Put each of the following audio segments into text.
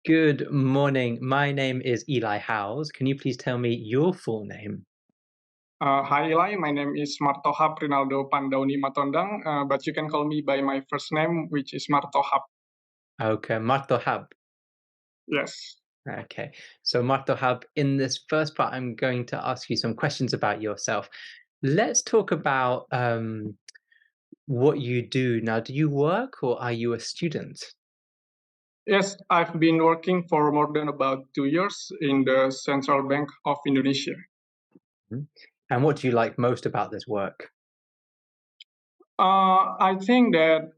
Good morning. My name is Eli Howes. Can you please tell me your full name? Hi Eli, my name is Martohap Rinaldo Pandauni Matondang, but you can call me by my first name, which is Martohap. Okay, Martohab. Yes. Okay, so Martohab, in this first part, I'm going to ask you some questions about yourself. Let's talk about what you do now. Do you work or are you a student? Yes, I've been working for more than about 2 years in the Central Bank of Indonesia. Mhm. And what do you like most about this work? I think that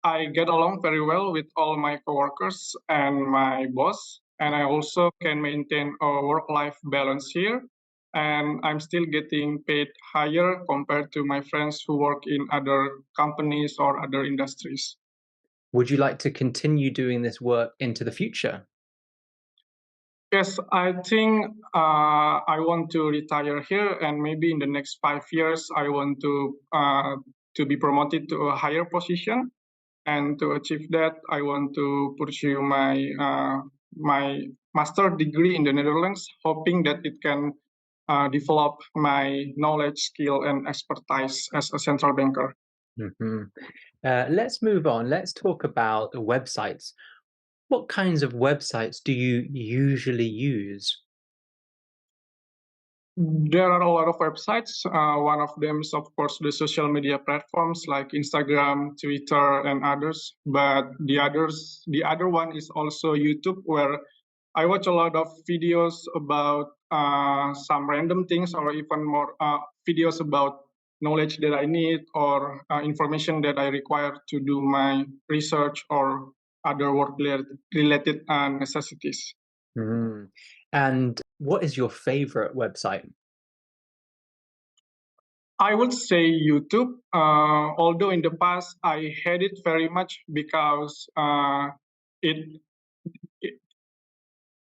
I get along very well with all my coworkers and my boss, and I also can maintain a work-life balance here. And I'm still getting paid higher compared to my friends who work in other companies or other industries. Would you like to continue doing this work into the future? Yes, I think I want to retire here, and maybe in the next 5 years, I want to be promoted to a higher position. And to achieve that, I want to pursue my master degree in the Netherlands, hoping that it can develop my knowledge, skill, and expertise as a central banker. Mhm. Let's move on. Let's talk about the websites. What kinds of websites do you usually use? There are a lot of websites. One of them is, of course, the social media platforms like Instagram, Twitter, and others. But the other one is also YouTube, where I watch a lot of videos about some random things, or even more videos about knowledge that I need or information that I require to do my research or other work related necessities. Mm. And what is your favorite website? I would say YouTube, although in the past I had it very much because it, it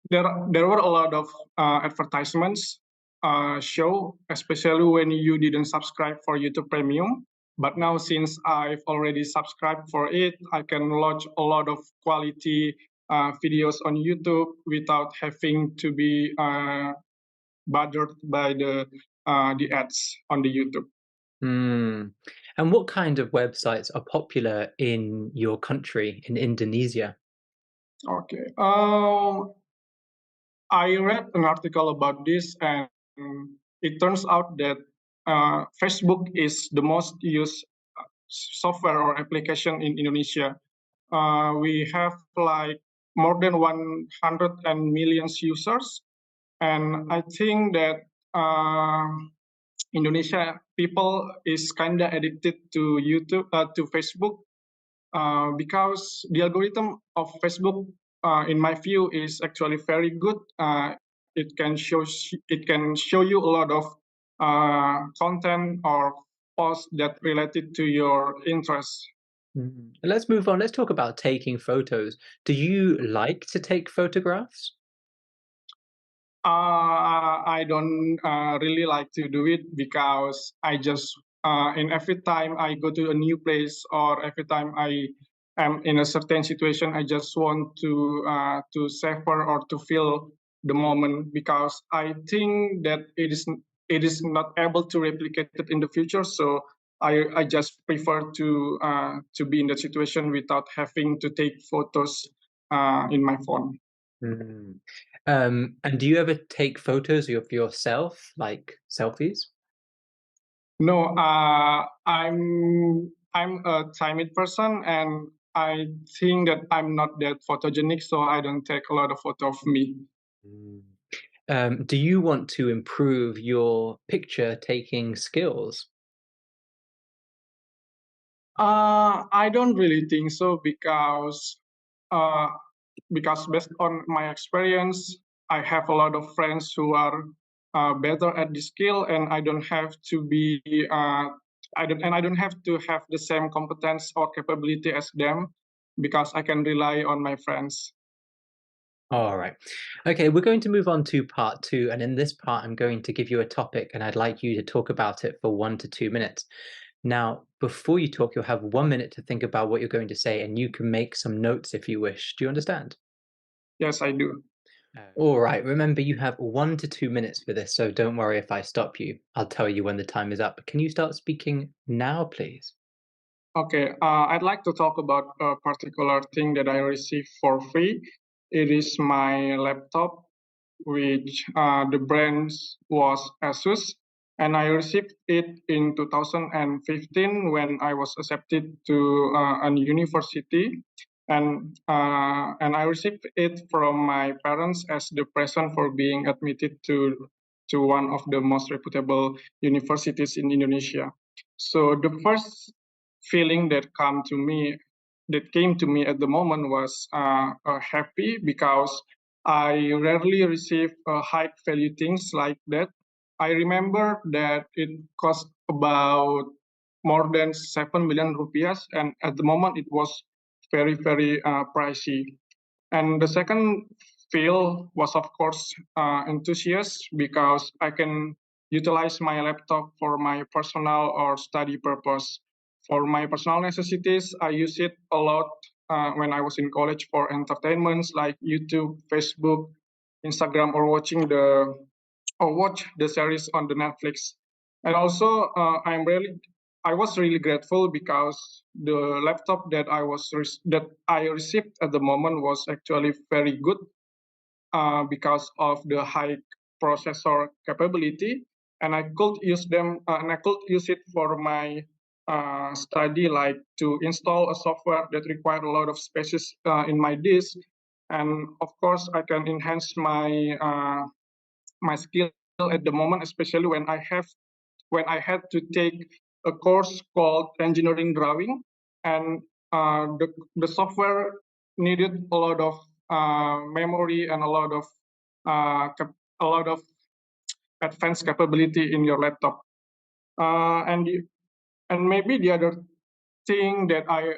there were a lot of advertisements show, especially when you didn't subscribe for YouTube Premium. But now, since I've already subscribed for it, I can watch a lot of quality videos on YouTube without having to be bothered by the ads on the YouTube. Mm. And what kind of websites are popular in your country, in Indonesia? Okay. I read an article about this, and it turns out that Facebook is the most used software or application in Indonesia. We have like more than 100 and millions users, and I think that Indonesia people is kind of addicted to to Facebook, because the algorithm of Facebook, in my view, is actually very good. It can show you a lot of content or posts that related to your interests. Mm. Let's move on. Let's talk about taking photos. Do you like to take photographs? I don't really like to do it because I just in every time I go to a new place or every time I am in a certain situation, I just want to savor or to feel the moment because I think that it is not able to replicate it in the future. So I just prefer to be in that situation without having to take photos in my phone. Mm. And do you ever take photos of yourself, like selfies? No, I'm a timid person, and I think that I'm not that photogenic, so I don't take a lot of photo of me. Mm. Do you want to improve your picture taking skills? I don't really think so uh, because based on my experience, I have a lot of friends who are better at this skill, and I don't have to be I don't have to have the same competence or capability as them because I can rely on my friends. All right. Okay, we're going to move on to part two. And in this part, I'm going to give you a topic and I'd like you to talk about it for 1 to 2 minutes. Now, before you talk, you'll have 1 minute to think about what you're going to say and you can make some notes if you wish. Do you understand? Yes, I do. All right. Remember, you have 1 to 2 minutes for this, so don't worry if I stop you. I'll tell you when the time is up. Can you start speaking now, please? Okay, I'd like to talk about a particular thing that I received for free. It is my laptop, which the brand was Asus, and I received it in 2015 when I was accepted to a university, and I received it from my parents as the present for being admitted to one of the most reputable universities in Indonesia. So the first feeling that came to me at the moment was happy because I rarely receive high value things like that. I remember that it cost about more than 7 million rupiahs, and at the moment it was very pricey. And the second feel was, of course, enthusiast because I can utilize my laptop for my personal or study purpose. For my personal necessities, I use it a lot when I was in college for entertainments like YouTube, Facebook, Instagram, or watch the series on the Netflix. And also, I was really grateful because the laptop that I received at the moment was actually very good because of the high processor capability, and I could use it for my study, like to install a software that required a lot of spaces in my disk, and of course, I can enhance my skill at the moment, especially when I had to take a course called engineering drawing, and the software needed a lot of memory and a lot of advanced capability in your laptop. Uh, and and maybe the other thing that I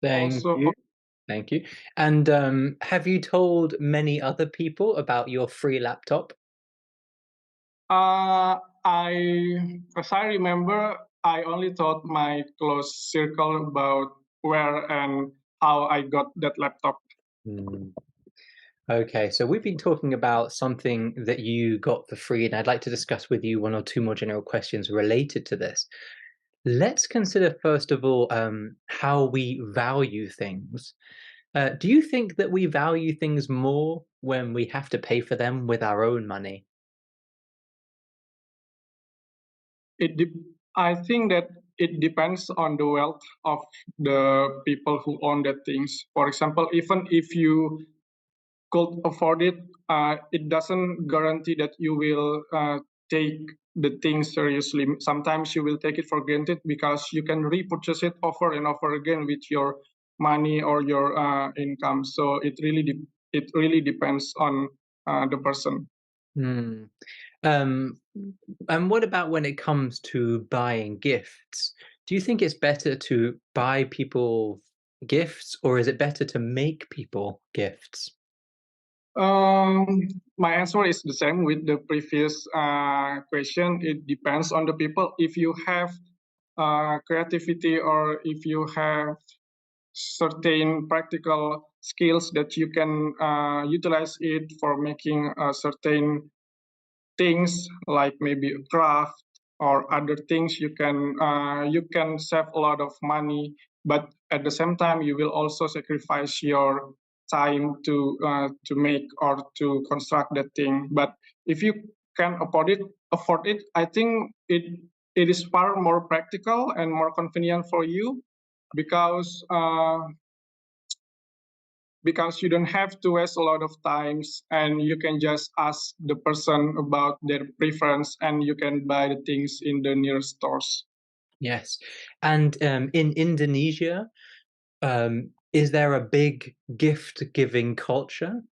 Thank also you. Thank you. And have you told many other people about your free laptop? as I remember, I only told my close circle about where and how I got that laptop. Hmm. Okay, so we've been talking about something that you got for free, and I'd like to discuss with you one or two more general questions related to this. Let's consider, first of all, how we value things. Do you think that we value things more when we have to pay for them with our own money? It de- I think that it depends on the wealth of the people who own the things. For example, even if you could afford it, it doesn't guarantee that you will take the thing seriously. Sometimes you will take it for granted because you can repurchase it over and over again with your money or your income. So it really depends on the person. Hmm. Um, and what about when it comes to buying gifts? Do you think it's better to buy people gifts, or is it better to make people gifts? Um, my answer is the same with the previous question. It depends on the people. If you have creativity or if you have certain practical skills that you can utilize it for making certain things like maybe a craft or other things, you can save a lot of money, but at the same time you will also sacrifice your time to make or to construct that thing. But if you can afford it, I think it is far more practical and more convenient for you because because you don't have to waste a lot of times and you can just ask the person about their preference and you can buy the things in the nearest stores. Yes. And in Indonesia, is there a big gift giving culture?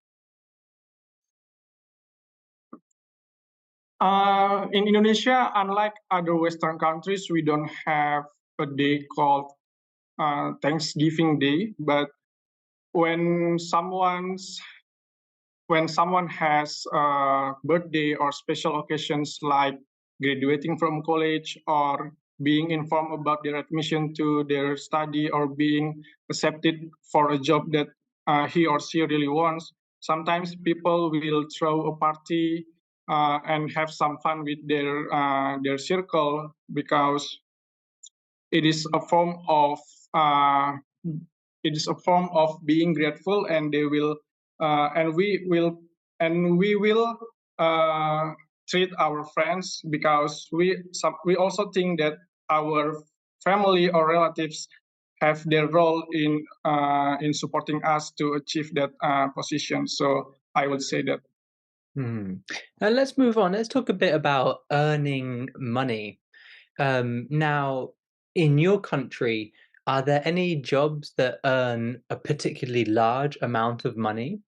In Indonesia, unlike other Western countries, we don't have a day called Thanksgiving Day, but when someone's when someone has a birthday or special occasions like graduating from college or being informed about their admission to their study or being accepted for a job that he or she really wants, sometimes people will throw a party and have some fun with their circle because it is a form of uh, it is a form of being grateful, and they will and we will uh, treat our friends because we also think that our family or relatives have their role in supporting us to achieve that position. So I would say that. Hmm. And let's move on. Let's talk a bit about earning money. Now, in your country, are there any jobs that earn a particularly large amount of money?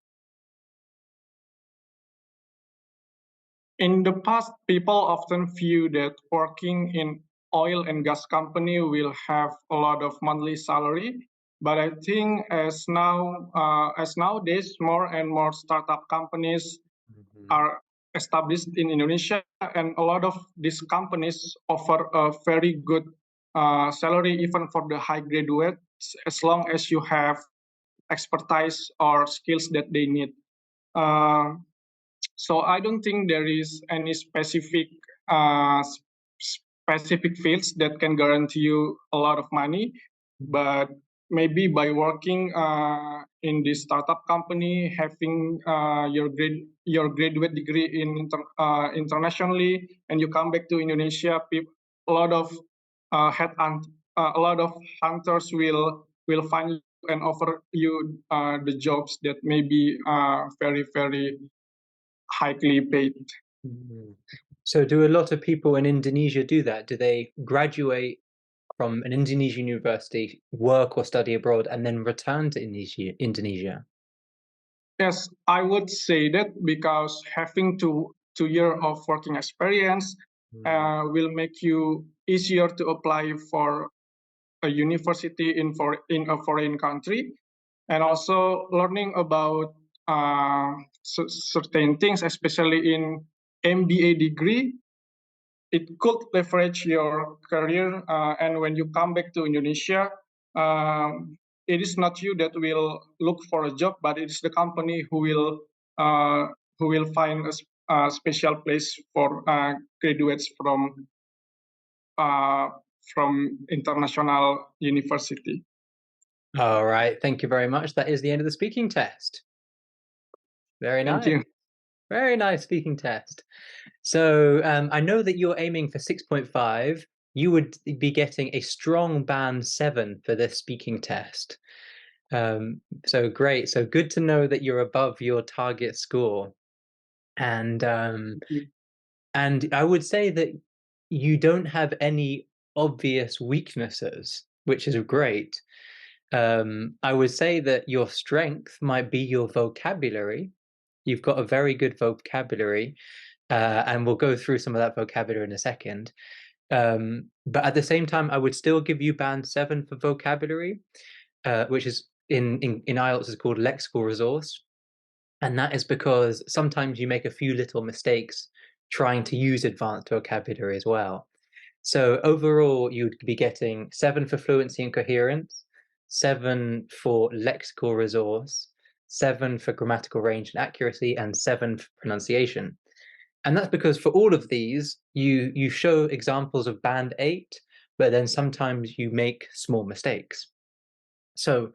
In the past, people often view that working in oil and gas company will have a lot of monthly salary. But I think as nowadays, more and more startup companies Mhm. are established in Indonesia, and a lot of these companies offer a very good salary even for the high graduates, as long as you have expertise or skills that they need. Uh, so I don't think there is any specific fields that can guarantee you a lot of money, but maybe by working in this startup company, having your graduate degree internationally, and you come back to Indonesia, a lot of a lot of hunters will find you and offer you the jobs that may be very highly paid. Mhm. So do a lot of people in Indonesia do that? Do they graduate from an Indonesian university, work or study abroad, and then return to Indonesia? Yes, I would say that because having two year of working experience Mm. will make you easier to apply for a university in a foreign country, and also learning about certain things, especially in MBA degree, it could leverage your career. And when you come back to Indonesia, it is not you that will look for a job, but it is the company uh, who will find a special place for graduates uh, from international university. All right, thank you very much. That is the end of the speaking test. Very Thank nice. you. Very nice speaking test. So I know that you're aiming for 6.5. You would be getting a strong band 7 for this speaking test. So great. So good to know that you're above your target score. And I would say that you don't have any obvious weaknesses, which is great. I would say that your strength might be your vocabulary. You've got a very good vocabulary, and we'll go through some of that vocabulary in a second. But at the same time, I would still give you band 7 for vocabulary, which is in IELTS is called lexical resource. And that is because sometimes you make a few little mistakes trying to use advanced vocabulary as well. So overall, you'd be getting 7 for fluency and coherence, 7 for lexical resource, 7 for grammatical range and accuracy, and 7 for pronunciation. And that's because for all of these, you show examples of band 8, but then sometimes you make small mistakes. So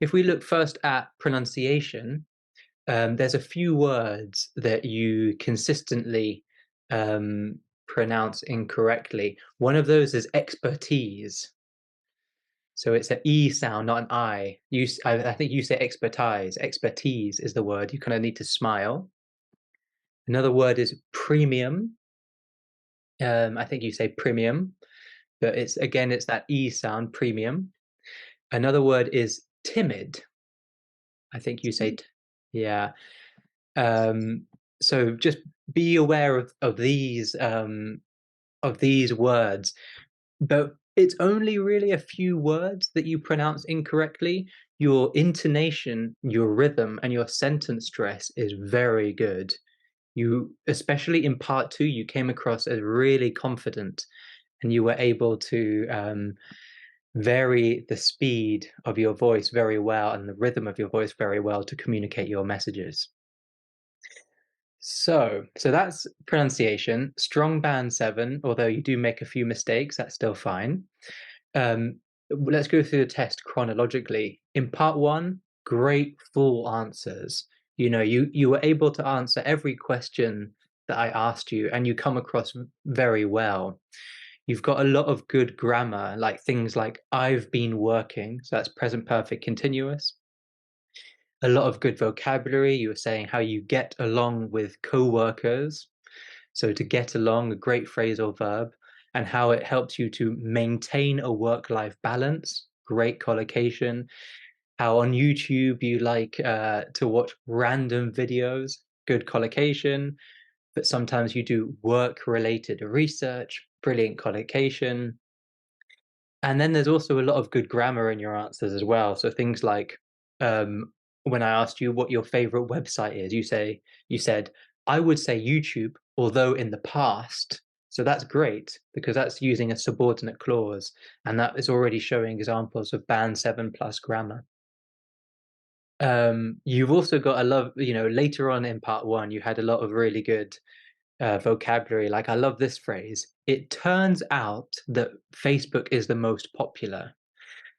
if we look first at pronunciation, there's a few words that you consistently pronounce incorrectly. One of those is expertise. So it's an E sound, not an I. I think you say expertise. Expertise is the word. You kind of need to smile. Another word is premium. I think you say premium, but it's that E sound, premium. Another word is timid. I think you say, yeah. Um, so just be aware of these words, but it's only really a few words that you pronounce incorrectly. Your intonation, your rhythm, and your sentence stress is very good. You, especially in part two, you came across as really confident, and you were able to vary the speed of your voice very well and the rhythm of your voice very well to communicate your messages. So that's pronunciation. Strong band 7, although you do make a few mistakes, that's still fine. Um, let's go through the test chronologically. In part 1, great full answers. You were able to answer every question that I asked you, and you come across very well. You've got a lot of good grammar, like things like "I've been working," so that's present perfect continuous. A lot of good vocabulary. You were saying how you get along with co-workers. So to get along, a great phrasal verb, and how it helps you to maintain a work-life balance. Great collocation. How on YouTube you like to watch random videos. Good collocation. But sometimes you do work-related research. Brilliant collocation. And then there's also a lot of good grammar in your answers as well. So things like when I asked you what your favorite website is, you said I would say YouTube, although in the past. So that's great because that's using a subordinate clause, and that is already showing examples of band 7 plus grammar. You've also got a lot, later on in part 1, you had a lot of really good vocabulary. Like I love this phrase. It turns out that Facebook is the most popular.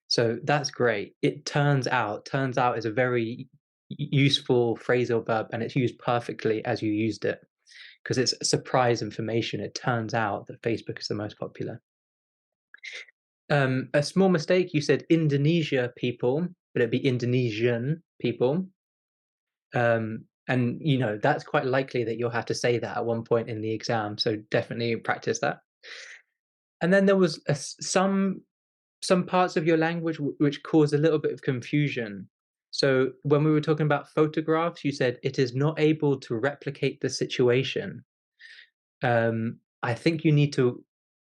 So that's great. It turns out. Turns out is a very useful phrasal verb, and it's used perfectly as you used it because it's surprise information. It turns out that Facebook is the most popular. A small mistake. You said Indonesia people, but it'd be Indonesian people. And that's quite likely that you'll have to say that at one point in the exam. So definitely practice that. And then there was some parts of your language which cause a little bit of confusion. So when we were talking about photographs, you said it is not able to replicate the situation. I think you need to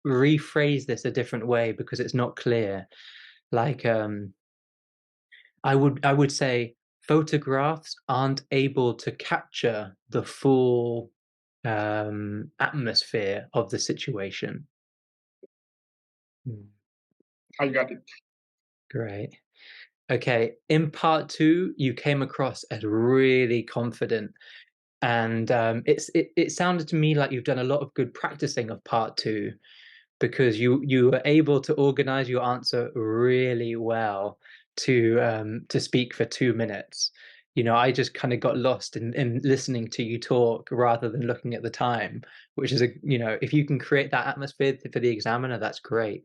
rephrase this a different way because it's not clear. Like I would say photographs aren't able to capture the full atmosphere of the situation. Mm, I got it. great. Okay, in part 2, you came across as really confident, and it sounded to me like you've done a lot of good practicing of part 2 because you were able to organize your answer really well to speak for 2 minutes. I just kind of got lost in listening to you talk rather than looking at the time, which is if you can create that atmosphere for the examiner, that's great.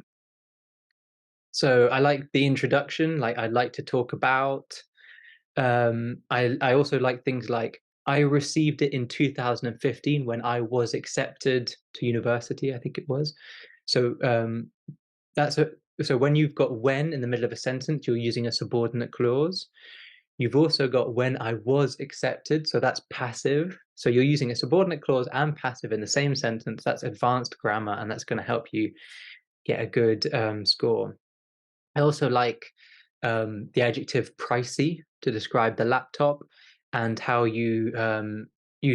So I like the introduction, like I like to talk about. I also like things like I received it in 2015 when I was accepted to university, I think it was. So that's a so when you've got when in the middle of a sentence, you're using a subordinate clause. You've also got when I was accepted, so that's passive. So you're using a subordinate clause and passive in the same sentence. That's advanced grammar, and that's going to help you get a good score. I also like the adjective pricey to describe the laptop and how you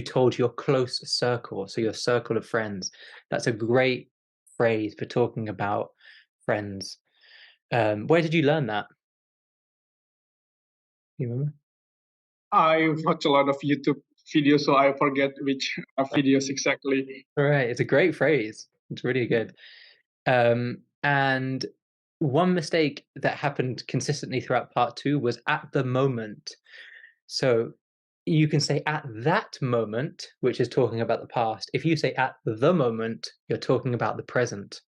told your close circle, so your circle of friends. That's a great phrase for talking about friends. Where did you learn that? You remember? I watch a lot of YouTube videos, so I forget which videos exactly. All right, it's a great phrase. It's really good. And one mistake that happened consistently throughout part 2 was at the moment. So you can say at that moment, which is talking about the past. If you say at the moment, you're talking about the present.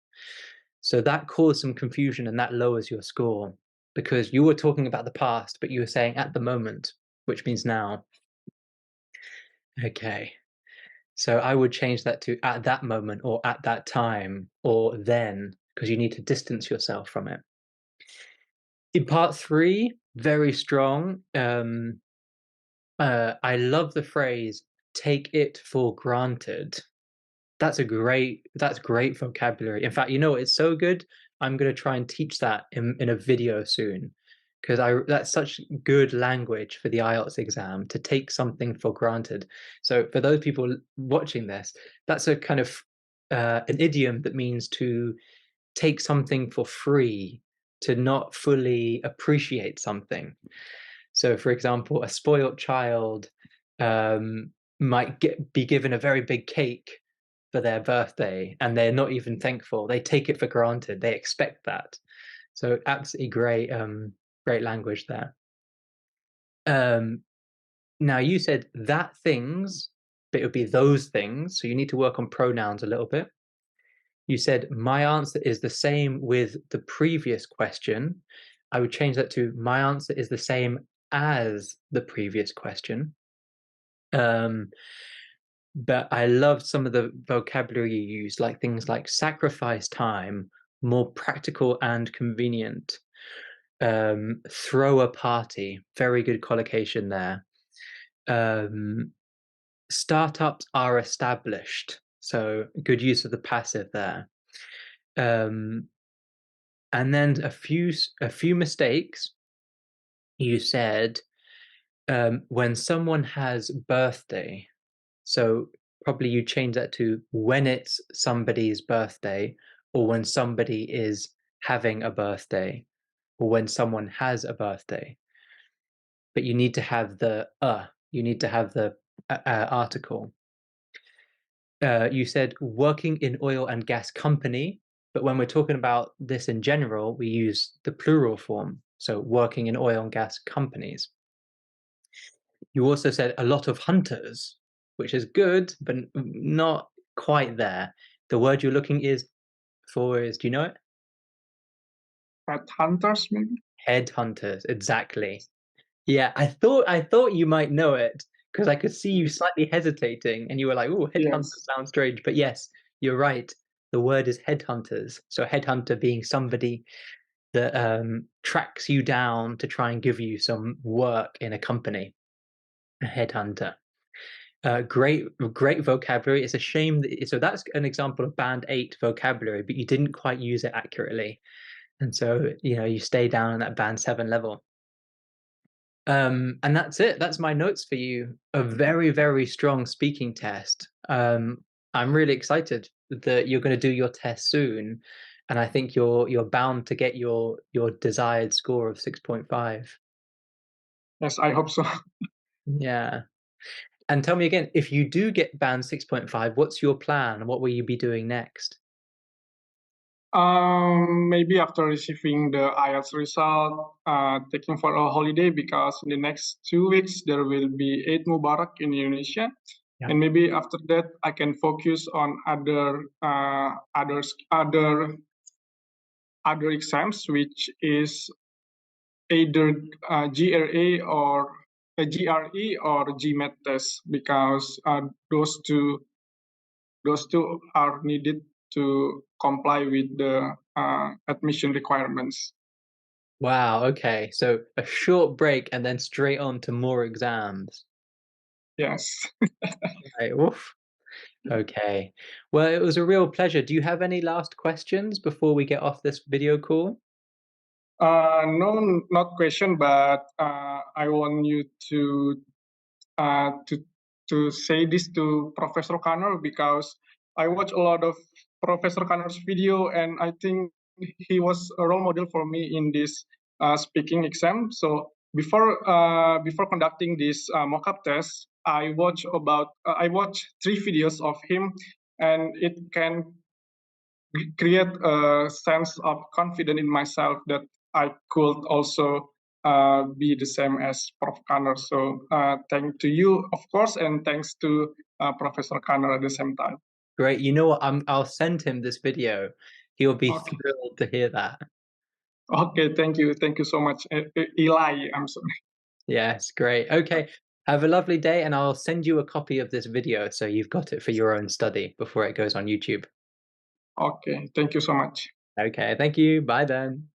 So that caused some confusion and that lowers your score because you were talking about the past, but you were saying at the moment, which means now. Okay. So I would change that to at that moment or at that time or then because you need to distance yourself from it. In part 3, very strong. I love the phrase "take it for granted." That's great vocabulary. In fact, it's so good. I'm gonna try and teach that in a video soon because I that's such good language for the IELTS exam to take something for granted. So for those people watching this, that's a kind of an idiom that means to take something for free to not fully appreciate something. So, for example, a spoiled child might be given a very big cake for their birthday, and they're not even thankful. They take it for granted. They expect that. So, absolutely great, great language there. Um, Now, you said that things, but it would be those things. So, you need to work on pronouns a little bit. You said my answer is the same with the previous question. I would change that to my answer is the same as the previous question. Um, but I loved some of the vocabulary you used, like things like sacrifice time, more practical and convenient. Throw a party, very good collocation there. Um, Startups are established, so good use of the passive there. Um, and then a few mistakes. You said when someone has birthday, so probably you change that to when it's somebody's birthday, or when somebody is having a birthday, or when someone has a birthday. But you need to have the you need to have the article. You said working in oil and gas company, but when we're talking about this in general, we use the plural form. So working in oil and gas companies. You also said a lot of hunters, which is good, but not quite there. The word you're looking is, do you know it? Headhunters, maybe? Headhunters, exactly. Yeah, I thought you might know it because I could see you slightly hesitating, and you were like, "Oh, headhunter Yes, sounds strange." But yes, you're right. The word is headhunters. So headhunter being somebody that tracks you down to try and give you some work in a company. A headhunter. Great vocabulary. It's a shame that so that's an example of band 8 vocabulary, but you didn't quite use it accurately, and so you stay down on that band 7 level. And that's it. That's my notes for you. A very, very strong speaking test. I'm really excited that you're going to do your test soon, and I think you're bound to get your desired score of 6.5. yes, I hope so. Yeah. And tell me again, if you do get band 6.5, what's your plan? What will you be doing next? Maybe after receiving the IELTS result, taking for a holiday because in the next 2 weeks there will be Eid Mubarak in Indonesia, Yeah. and maybe after that I can focus on other exams, which is either GRA or a GRE or GMAT test because those two are needed to comply with the admission requirements. Wow, okay. So a short break and then straight on to more exams. Yes. Right. Oof. Okay. Well, it was a real pleasure. Do you have any last questions before we get off this video call? No, not question, but I want you to uh, to to say this to Professor Connor because I watch a lot of Professor Connor's video, and I think he was a role model for me in this speaking exam. So before conducting this mock-up test, I watched 3 videos of him, and it can create a sense of confidence in myself that I could also be the same as Prof. Kanner. So thank to you, of course, and thanks to Professor Kanner at the same time. Great. You know what? I'll send him this video. He'll be Okay. thrilled to hear that. Okay. Thank you so much, Eli. I'm sorry. Yes, great. Okay. Have a lovely day, and I'll send you a copy of this video so you've got it for your own study before it goes on YouTube. Okay. Thank you so much. Okay. Thank you. Bye then.